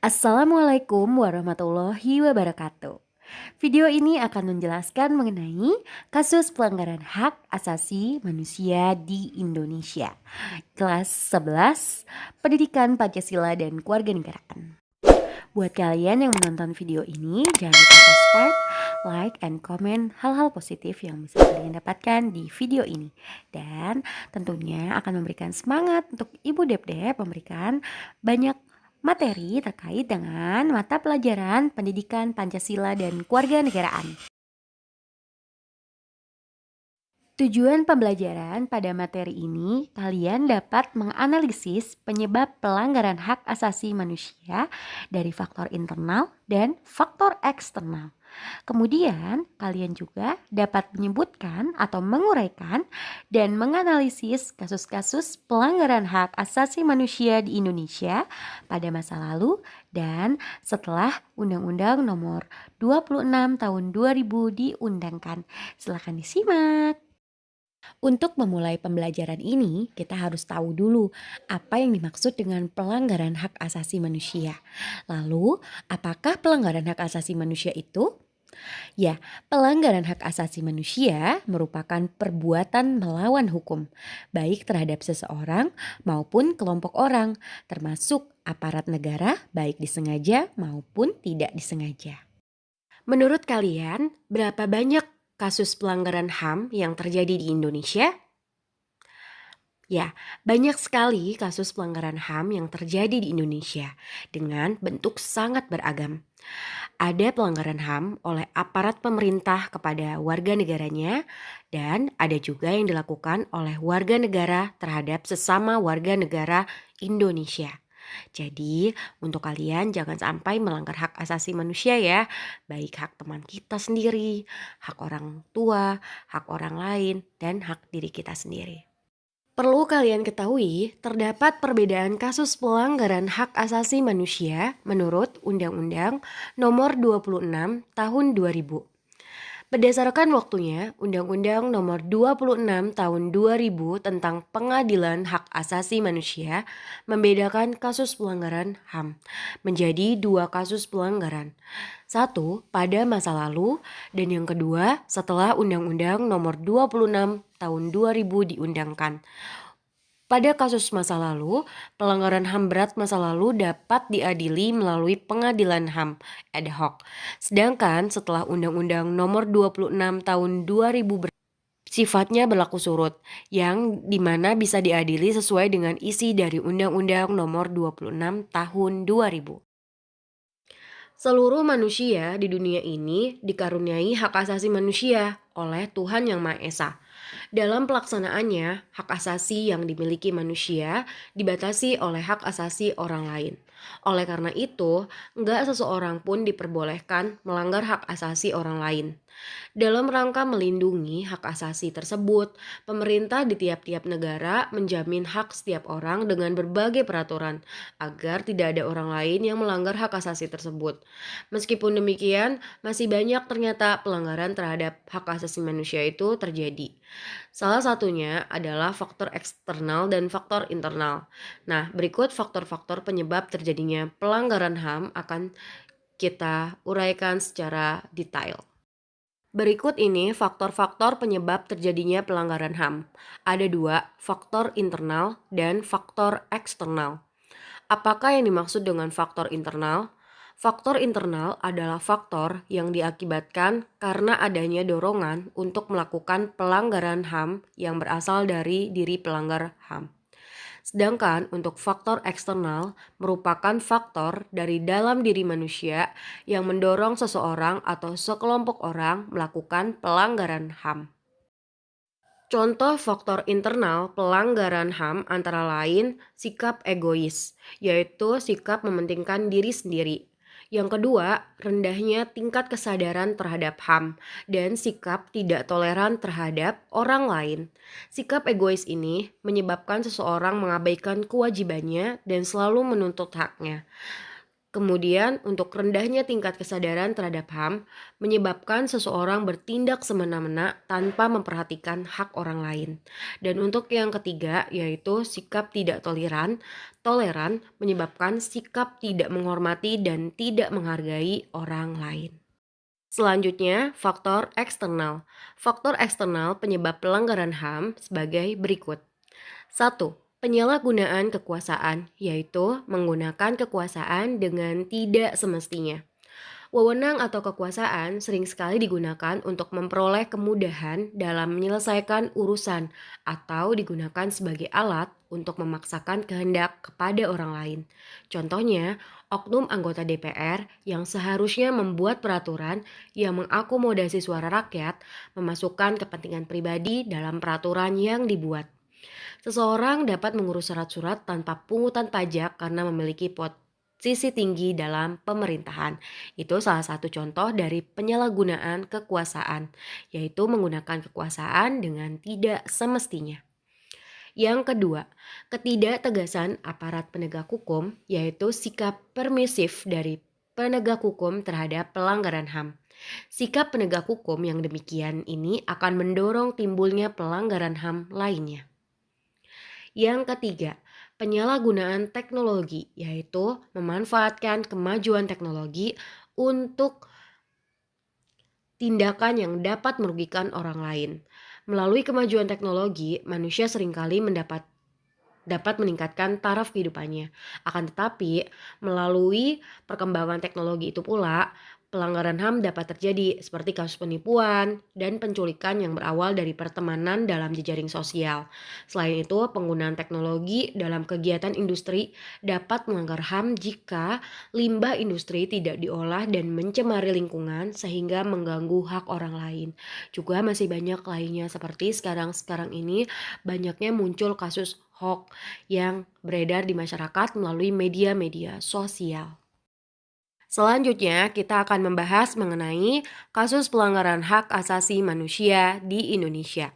Assalamualaikum warahmatullahi wabarakatuh. Video ini akan menjelaskan mengenai kasus pelanggaran hak asasi manusia di Indonesia. Kelas 11, Pendidikan Pancasila dan Kewarganegaraan. Buat kalian yang menonton video ini, jangan lupa subscribe, like, and comment hal-hal positif yang bisa kalian dapatkan di video ini. Dan tentunya akan memberikan semangat untuk Ibu Dep-Dep memberikan banyak materi terkait dengan mata pelajaran pendidikan Pancasila dan Kewarganegaraan. Tujuan pembelajaran pada materi ini, kalian dapat menganalisis penyebab pelanggaran hak asasi manusia dari faktor internal dan faktor eksternal. Kemudian, kalian juga dapat menyebutkan atau menguraikan dan menganalisis kasus-kasus pelanggaran hak asasi manusia di Indonesia pada masa lalu dan setelah Undang-Undang Nomor 26 Tahun 2000 diundangkan. Silakan disimak. Untuk memulai pembelajaran ini, kita harus tahu dulu apa yang dimaksud dengan pelanggaran hak asasi manusia. Lalu, apakah pelanggaran hak asasi manusia itu? Ya, pelanggaran hak asasi manusia merupakan perbuatan melawan hukum, baik terhadap seseorang maupun kelompok orang, termasuk aparat negara, baik disengaja maupun tidak disengaja. Menurut kalian, berapa banyak kasus pelanggaran HAM yang terjadi di Indonesia? Ya, banyak sekali kasus pelanggaran HAM yang terjadi di Indonesia dengan bentuk sangat beragam. Ada pelanggaran HAM oleh aparat pemerintah kepada warga negaranya dan ada juga yang dilakukan oleh warga negara terhadap sesama warga negara Indonesia. Jadi, untuk kalian jangan sampai melanggar hak asasi manusia ya, baik hak teman kita sendiri, hak orang tua, hak orang lain, dan hak diri kita sendiri. Perlu kalian ketahui, terdapat perbedaan kasus pelanggaran hak asasi manusia menurut Undang-Undang Nomor 26 Tahun 2000. Berdasarkan waktunya, Undang-Undang Nomor 26 Tahun 2000 tentang Pengadilan Hak Asasi Manusia membedakan kasus pelanggaran HAM menjadi dua kasus pelanggaran. Satu, pada masa lalu, dan yang kedua, setelah Undang-Undang Nomor 26 Tahun 2000 diundangkan. Pada kasus masa lalu, pelanggaran HAM berat masa lalu dapat diadili melalui pengadilan HAM ad hoc. Sedangkan setelah Undang-Undang Nomor 26 Tahun 2000 sifatnya berlaku surut, yang dimana bisa diadili sesuai dengan isi dari Undang-Undang Nomor 26 Tahun 2000. Seluruh manusia di dunia ini dikaruniai hak asasi manusia oleh Tuhan Yang Maha Esa. Dalam pelaksanaannya, hak asasi yang dimiliki manusia dibatasi oleh hak asasi orang lain. Oleh karena itu, enggak seseorang pun diperbolehkan melanggar hak asasi orang lain. Dalam rangka melindungi hak asasi tersebut, pemerintah di tiap-tiap negara menjamin hak setiap orang dengan berbagai peraturan agar tidak ada orang lain yang melanggar hak asasi tersebut. Meskipun demikian, masih banyak ternyata pelanggaran terhadap hak asasi manusia itu terjadi. Salah satunya adalah faktor eksternal dan faktor internal. Nah, berikut faktor-faktor penyebab terjadinya pelanggaran HAM akan kita uraikan secara detail. Berikut ini faktor-faktor penyebab terjadinya pelanggaran HAM. Ada dua, faktor internal dan faktor eksternal. Apakah yang dimaksud dengan faktor internal? Faktor internal adalah faktor yang diakibatkan karena adanya dorongan untuk melakukan pelanggaran HAM yang berasal dari diri pelanggar HAM. Sedangkan untuk faktor eksternal merupakan faktor dari dalam diri manusia yang mendorong seseorang atau sekelompok orang melakukan pelanggaran HAM. Contoh faktor internal pelanggaran HAM antara lain sikap egois, yaitu sikap mementingkan diri sendiri. Yang kedua, rendahnya tingkat kesadaran terhadap HAM dan sikap tidak toleran terhadap orang lain. Sikap egois ini menyebabkan seseorang mengabaikan kewajibannya dan selalu menuntut haknya. Kemudian, untuk rendahnya tingkat kesadaran terhadap HAM menyebabkan seseorang bertindak semena-mena tanpa memperhatikan hak orang lain. Dan untuk yang ketiga, yaitu sikap tidak toleran menyebabkan sikap tidak menghormati dan tidak menghargai orang lain. Selanjutnya, faktor eksternal. Faktor eksternal penyebab pelanggaran HAM sebagai berikut. 1. Penyalahgunaan kekuasaan, yaitu menggunakan kekuasaan dengan tidak semestinya. Wewenang atau kekuasaan sering sekali digunakan untuk memperoleh kemudahan dalam menyelesaikan urusan atau digunakan sebagai alat untuk memaksakan kehendak kepada orang lain. Contohnya, oknum anggota DPR yang seharusnya membuat peraturan yang mengakomodasi suara rakyat memasukkan kepentingan pribadi dalam peraturan yang dibuat. Seseorang dapat mengurus surat-surat tanpa pungutan pajak karena memiliki posisi tinggi dalam pemerintahan. Itu salah satu contoh dari penyalahgunaan kekuasaan, yaitu menggunakan kekuasaan dengan tidak semestinya. Yang kedua, ketidaktegasan aparat penegak hukum, yaitu sikap permisif dari penegak hukum terhadap pelanggaran HAM. Sikap penegak hukum yang demikian ini akan mendorong timbulnya pelanggaran HAM lainnya. Yang ketiga, penyalahgunaan teknologi, yaitu memanfaatkan kemajuan teknologi untuk tindakan yang dapat merugikan orang lain. Melalui kemajuan teknologi, manusia seringkali dapat meningkatkan taraf kehidupannya. Akan tetapi, melalui perkembangan teknologi itu pula, pelanggaran HAM dapat terjadi seperti kasus penipuan dan penculikan yang berawal dari pertemanan dalam jejaring sosial. Selain itu, penggunaan teknologi dalam kegiatan industri dapat melanggar HAM jika limbah industri tidak diolah dan mencemari lingkungan sehingga mengganggu hak orang lain. Juga masih banyak lainnya seperti sekarang ini banyaknya muncul kasus hoax yang beredar di masyarakat melalui media-media sosial. Selanjutnya, kita akan membahas mengenai kasus pelanggaran hak asasi manusia di Indonesia.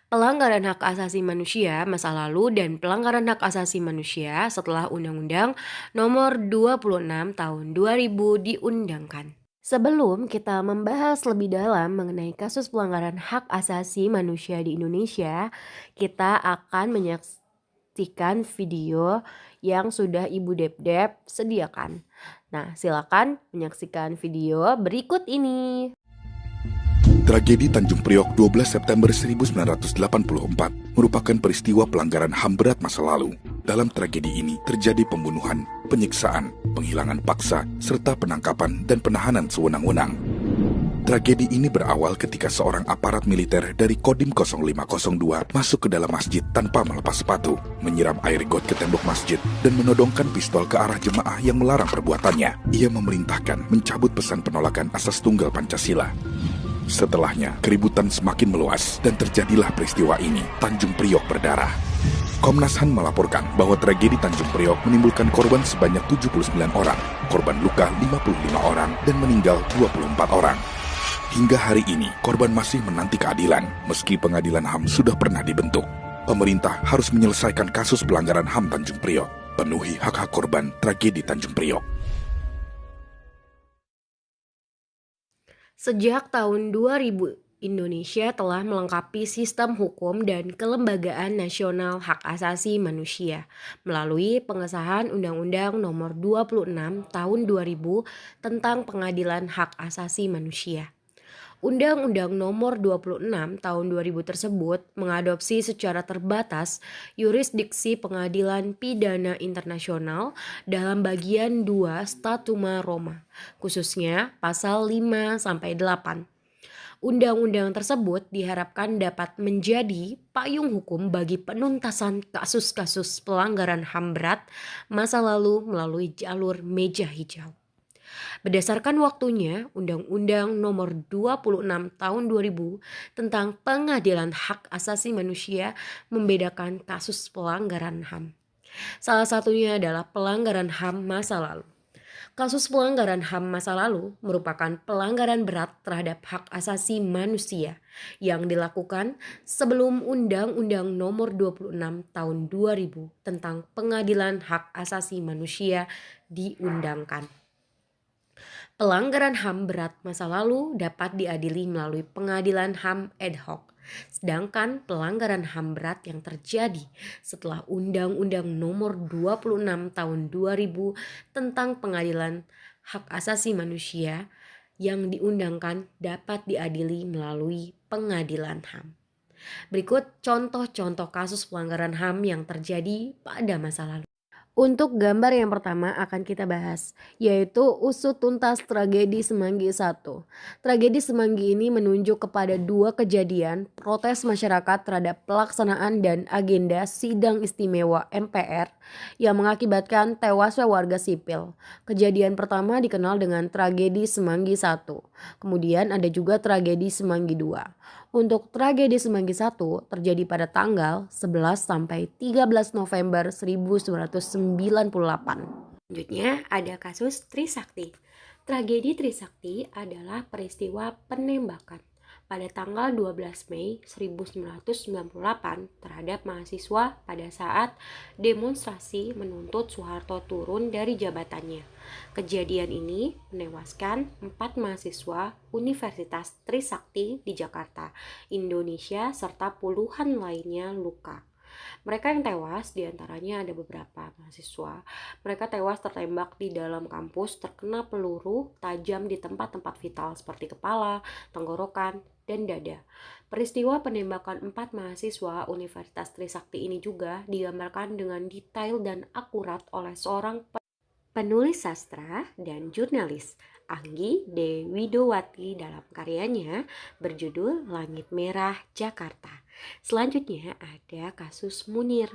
Pelanggaran hak asasi manusia masa lalu dan pelanggaran hak asasi manusia setelah Undang-Undang Nomor 26 Tahun 2000 diundangkan. Sebelum kita membahas lebih dalam mengenai kasus pelanggaran hak asasi manusia di Indonesia, kita akan menyaksikan video yang sudah Ibu Dep-Dep sediakan. Nah, silakan menyaksikan video berikut ini. Tragedi Tanjung Priok 12 September 1984 merupakan peristiwa pelanggaran HAM berat masa lalu. Dalam tragedi ini terjadi pembunuhan, penyiksaan, penghilangan paksa, serta penangkapan dan penahanan sewenang-wenang. Tragedi ini berawal ketika seorang aparat militer dari Kodim 0502 masuk ke dalam masjid tanpa melepas sepatu, menyiram air got ke tembok masjid, dan menodongkan pistol ke arah jemaah yang melarang perbuatannya. Ia memerintahkan mencabut pesan penolakan asas tunggal Pancasila. Setelahnya, keributan semakin meluas dan terjadilah peristiwa ini, Tanjung Priok berdarah. Komnas HAM melaporkan bahwa tragedi Tanjung Priok menimbulkan korban sebanyak 79 orang, korban luka 55 orang, dan meninggal 24 orang. Hingga hari ini, korban masih menanti keadilan, meski pengadilan HAM sudah pernah dibentuk. Pemerintah harus menyelesaikan kasus pelanggaran HAM Tanjung Priok, penuhi hak-hak korban tragedi Tanjung Priok. Sejak tahun 2000, Indonesia telah melengkapi sistem hukum dan kelembagaan nasional hak asasi manusia melalui pengesahan Undang-Undang Nomor 26 Tahun 2000 tentang Pengadilan Hak Asasi Manusia. Undang-Undang Nomor 26 Tahun 2000 tersebut mengadopsi secara terbatas yurisdiksi Pengadilan Pidana Internasional dalam bagian 2 Statuma Roma, khususnya pasal 5-8. Undang-undang tersebut diharapkan dapat menjadi payung hukum bagi penuntasan kasus-kasus pelanggaran HAM berat masa lalu melalui jalur meja hijau. Berdasarkan waktunya, Undang-Undang Nomor 26 Tahun 2000 tentang Pengadilan Hak Asasi Manusia membedakan kasus pelanggaran HAM. Salah satunya adalah pelanggaran HAM masa lalu. Kasus pelanggaran HAM masa lalu merupakan pelanggaran berat terhadap hak asasi manusia yang dilakukan sebelum Undang-Undang Nomor 26 Tahun 2000 tentang Pengadilan Hak Asasi Manusia diundangkan. Pelanggaran HAM berat masa lalu dapat diadili melalui pengadilan HAM ad hoc. Sedangkan pelanggaran HAM berat yang terjadi setelah Undang-Undang Nomor 26 Tahun 2000 tentang Pengadilan Hak Asasi Manusia yang diundangkan dapat diadili melalui pengadilan HAM. Berikut contoh-contoh kasus pelanggaran HAM yang terjadi pada masa lalu. Untuk gambar yang pertama akan kita bahas, yaitu usut tuntas tragedi Semanggi I. Tragedi Semanggi ini menunjuk kepada dua kejadian protes masyarakat terhadap pelaksanaan dan agenda sidang istimewa MPR yang mengakibatkan tewasnya warga sipil. Kejadian pertama dikenal dengan tragedi Semanggi I. Kemudian ada juga tragedi Semanggi II. Untuk tragedi Semanggi I terjadi pada tanggal 11 sampai 13 November 1998. Selanjutnya ada kasus Trisakti. Tragedi Trisakti adalah peristiwa penembakan pada tanggal 12 Mei 1998 terhadap mahasiswa pada saat demonstrasi menuntut Soeharto turun dari jabatannya. Kejadian ini menewaskan 4 mahasiswa Universitas Trisakti di Jakarta, Indonesia, serta puluhan lainnya luka. Mereka yang tewas diantaranya ada beberapa mahasiswa. Mereka tewas tertembak di dalam kampus terkena peluru tajam di tempat-tempat vital seperti kepala, tenggorokan, dan dada. Peristiwa penembakan 4 mahasiswa Universitas Trisakti ini juga digambarkan dengan detail dan akurat oleh seorang penulis sastra dan jurnalis, Anggi Dewidowati, dalam karyanya berjudul Langit Merah Jakarta. Selanjutnya ada kasus Munir.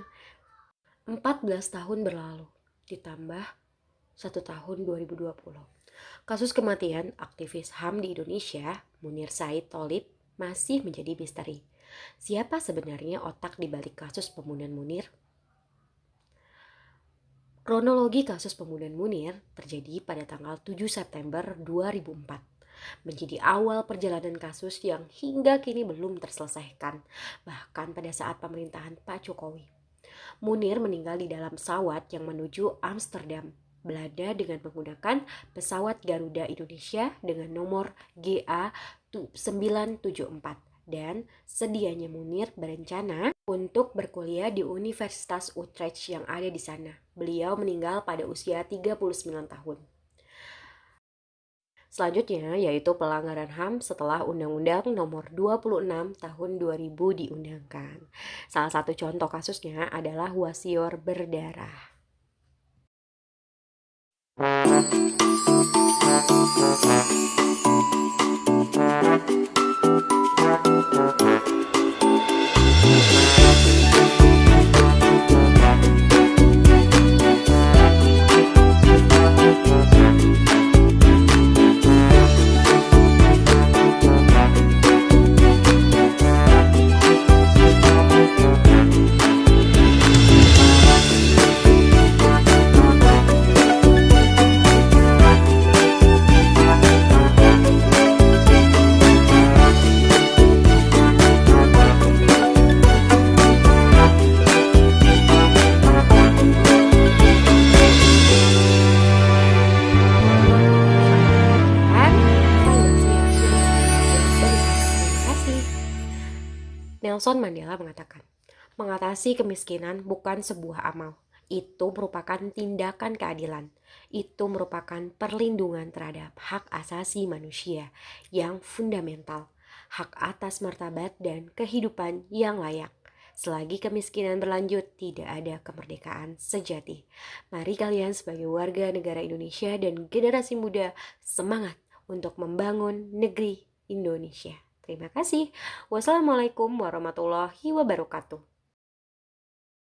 14 tahun berlalu ditambah 1 tahun 2020. Kasus kematian aktivis HAM di Indonesia, Munir Said Tholib, masih menjadi misteri. Siapa sebenarnya otak di balik kasus pembunuhan Munir? Kronologi kasus pembunuhan Munir terjadi pada tanggal 7 September 2004. Menjadi awal perjalanan kasus yang hingga kini belum terselesaikan, bahkan pada saat pemerintahan Pak Jokowi. Munir meninggal di dalam pesawat yang menuju Amsterdam, Belanda dengan menggunakan pesawat Garuda Indonesia dengan nomor GA974. Dan sedianya Munir berencana untuk berkuliah di Universitas Utrecht yang ada di sana. Beliau meninggal pada usia 39 tahun. Selanjutnya yaitu pelanggaran HAM setelah Undang-Undang Nomor 26 Tahun 2000 diundangkan. Salah satu contoh kasusnya adalah wasior berdarah. Nelson Mandela mengatakan, mengatasi kemiskinan bukan sebuah amal. Itu merupakan tindakan keadilan. Itu merupakan perlindungan terhadap hak asasi manusia yang fundamental, hak atas martabat dan kehidupan yang layak. Selagi kemiskinan berlanjut, tidak ada kemerdekaan sejati. Mari kalian sebagai warga negara Indonesia dan generasi muda semangat untuk membangun negeri Indonesia. Terima kasih. Wassalamualaikum warahmatullahi wabarakatuh.